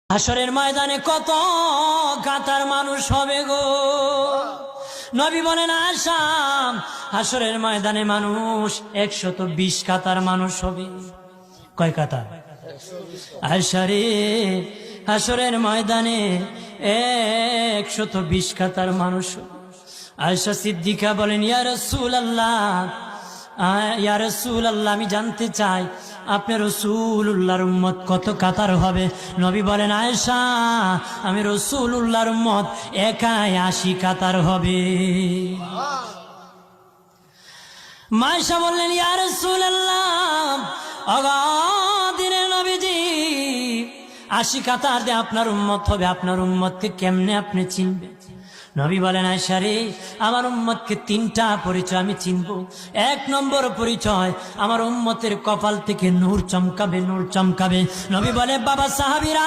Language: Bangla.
হাসরের ময়দানে কত কাতার মানুষ হবে গো। নবী বলেন আয়েশা, হাসরের ময়দানে মানুষ 120 কাতার মানুষ হবে। কয় কাতার? আয়েশা রে, হাসরের ময়দানে 120 কাতার মানুষ। আয়েশা সিদ্দিকা বলেন ইয়া রাসূলুল্লাহ, ইয়া রাসূলুল্লাহ, আমি জানতে চাই আপনার রাসূলুল্লাহর উম্মত কত কাতার হবে? নবী বলেন আয়েশা, আমি রাসূলুল্লাহর উম্মত একাই 80 কাতার হবে। আয়েশা বললেন ইয়া রাসূলুল্লাহ, দিনের নবীজি 80 কাতার দিয়ে আপনার উম্মত হবে, আপনার উম্মতকে কেমনে আপনি চিনবেন? নবী বলেন আয়েশা রে, আমার উম্মতকে 3টা পরিচয় আমি চিনব। 1 নম্বর পরিচয়, আমার উম্মতের কপাল থেকে নূর চমকাবে, নূর চমকাবে। নবী বলে বাবা সাহাবীরা,